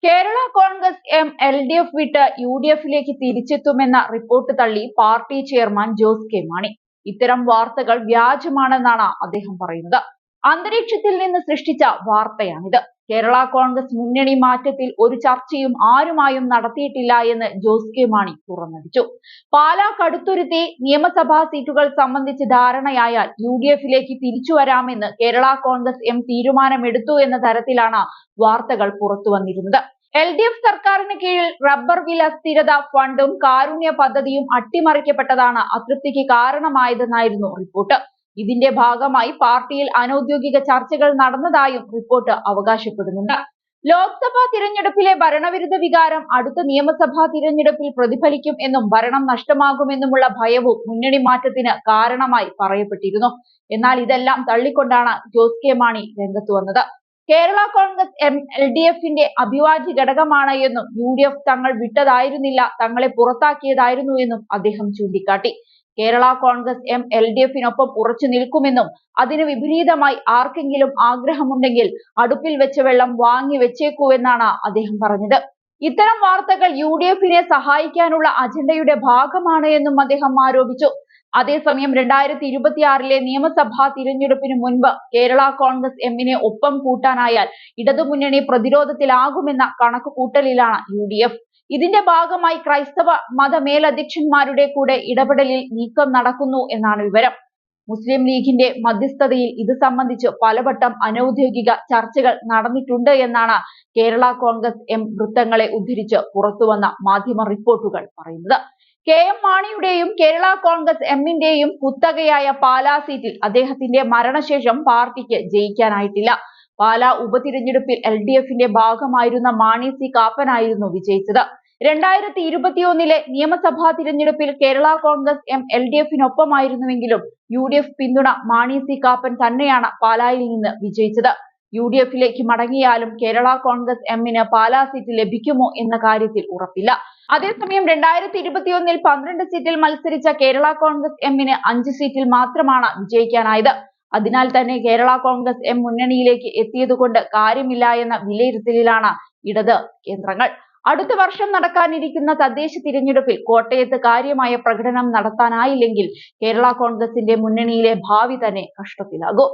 Kerala Congress M LDF വിട്ട് UDFിലേക്ക് തിരിച്ചെത്തുമെന്ന report തള്ളി party chairman Jose K Mani. ഇത്തരം വാർത്തകൾ വ്യാജമാണെന്നാണ് അദ്ദേഹം പറയുന്നത്. അന്തരീക്ഷത്തിൽ നിന്ന് സൃഷ്ടിച്ച വാർത്തയാണിത്. കേരള കോൺഗ്രസ് മുന്നണി മാറ്റത്തിൽ ഒരു ചർച്ചയും ആരുമായും നടത്തിയിട്ടില്ല എന്ന് ജോസ് കെ മാണി തുറന്നടിച്ചു. പാലാ കടുത്തുരുത്തി നിയമസഭാ സീറ്റുകൾ സംബന്ധിച്ച് ധാരണയായാൽ UDFിലേക്ക് തിരിച്ചുവരാമെന്ന് കേരള കോൺഗ്രസ് എം തീരുമാനമെടുത്തു എന്ന തരത്തിലാണ് വാർത്തകൾ പുറത്തുവന്നിരുന്നത്. LDF സർക്കാരിന് കീഴിൽ റബ്ബർ വില സ്ഥിരത ഫണ്ടും കാരുണ്യ പദ്ധതിയും അട്ടിമറിക്കപ്പെട്ടതാണ് അതൃപ്തിക്ക് കാരണമായതെന്നായിരുന്നു റിപ്പോർട്ട്. ഇതിന്റെ ഭാഗമായി പാർട്ടിയിൽ അനൌദ്യോഗിക ചർച്ചകൾ നടന്നതായും റിപ്പോർട്ട് അവകാശപ്പെടുന്നുണ്ട്. ലോക്സഭാ തിരഞ്ഞെടുപ്പിലെ ഭരണവിരുദ്ധ വികാരം അടുത്ത നിയമസഭാ തിരഞ്ഞെടുപ്പിൽ പ്രതിഫലിക്കും എന്നും ഭരണം നഷ്ടമാകുമെന്നുമുള്ള ഭയവും മുന്നണി മാറ്റത്തിന് കാരണമായി പറയപ്പെട്ടിരുന്നു. എന്നാൽ ഇതെല്ലാം തള്ളിക്കൊണ്ടാണ് ജോസ് കെ മാണി രംഗത്ത് വന്നത്. കേരള കോൺഗ്രസ് എം LDFിന്റെ അഭിവാജ്യ ഘടകമാണ് എന്നും UDF തങ്ങൾ വിട്ടതായിരുന്നില്ല, തങ്ങളെ പുറത്താക്കിയതായിരുന്നു എന്നും അദ്ദേഹം ചൂണ്ടിക്കാട്ടി. കേരള കോൺഗ്രസ് എം LDFിനൊപ്പം ഉറച്ചു നിൽക്കുമെന്നും അതിന് വിപരീതമായി ആർക്കെങ്കിലും ആഗ്രഹമുണ്ടെങ്കിൽ അടുപ്പിൽ വെച്ച വെള്ളം വാങ്ങി വെച്ചേക്കൂവെന്നാണ് അദ്ദേഹം പറഞ്ഞത്. ഇത്തരം വാർത്തകൾ UDFിനെ സഹായിക്കാനുള്ള അജണ്ടയുടെ ഭാഗമാണ് എന്നും അദ്ദേഹം ആരോപിച്ചു. അതേസമയം 2026 നിയമസഭാ തിരഞ്ഞെടുപ്പിന് മുൻപ് കേരള കോൺഗ്രസ് എമ്മിനെ ഒപ്പം കൂട്ടാനായാൽ ഇടതുമുന്നണി പ്രതിരോധത്തിലാകുമെന്ന കണക്കുകൂട്ടലിലാണ് UDF. ഇതിന്റെ ഭാഗമായി ക്രൈസ്തവ മത മേലധ്യക്ഷന്മാരുടെ കൂടെ ഇടപെടലിൽ നീക്കം നടക്കുന്നു എന്നാണ് വിവരം. മുസ്ലിം ലീഗിന്റെ മധ്യസ്ഥതയിൽ ഇത് സംബന്ധിച്ച് പലവട്ടം അനൌദ്യോഗിക ചർച്ചകൾ നടന്നിട്ടുണ്ട് എന്നാണ് കേരള കോൺഗ്രസ് എം വൃത്തങ്ങളെ ഉദ്ധരിച്ച് പുറത്തുവന്ന മാധ്യമ റിപ്പോർട്ടുകൾ പറയുന്നത്. KM മാണിയുടെയും കേരള കോൺഗ്രസ് എമ്മിന്റെയും കുത്തകയായ പാലാ സീറ്റിൽ അദ്ദേഹത്തിന്റെ മരണശേഷം പാർട്ടിക്ക് ജയിക്കാനായിട്ടില്ല. പാലാ ഉപതിരഞ്ഞെടുപ്പിൽ LDFിന്റെ ഭാഗമായിരുന്ന മാണി സി കാപ്പനായിരുന്നു വിജയിച്ചത്. 2021 നിയമസഭാ തിരഞ്ഞെടുപ്പിൽ കേരള കോൺഗ്രസ് എം LDFിനൊപ്പമായിരുന്നുവെങ്കിലും UDF പിന്തുണ മാണി സി കാപ്പൻ തന്നെയാണ് പാലായിൽ നിന്ന് വിജയിച്ചത്. UDFിലേക്ക് മടങ്ങിയാലും കേരള കോൺഗ്രസ് എമ്മിന് പാലാ സീറ്റ് ലഭിക്കുമോ എന്ന കാര്യത്തിൽ ഉറപ്പില്ല. അതേസമയം 2021 12 സീറ്റിൽ മത്സരിച്ച കേരള കോൺഗ്രസ് എമ്മിന് 5 സീറ്റിൽ മാത്രമാണ് വിജയിക്കാനായത്. അതിനാൽ തന്നെ കേരള കോൺഗ്രസ് എം മുന്നണിയിലേക്ക് എത്തിയതുകൊണ്ട് കാര്യമില്ല എന്ന വിലയിരുത്തലിലാണ് ഇടത് കേന്ദ്രങ്ങൾ. അടുത്ത വർഷം നടക്കാനിരിക്കുന്ന തദ്ദേശ തിരഞ്ഞെടുപ്പിൽ കോട്ടയത്ത് കാര്യമായ പ്രകടനം നടത്താനായില്ലെങ്കിൽ കേരള കോൺഗ്രസിന്റെ മുന്നണിയിലെ ഭാവി തന്നെ കഷ്ടത്തിലാകും.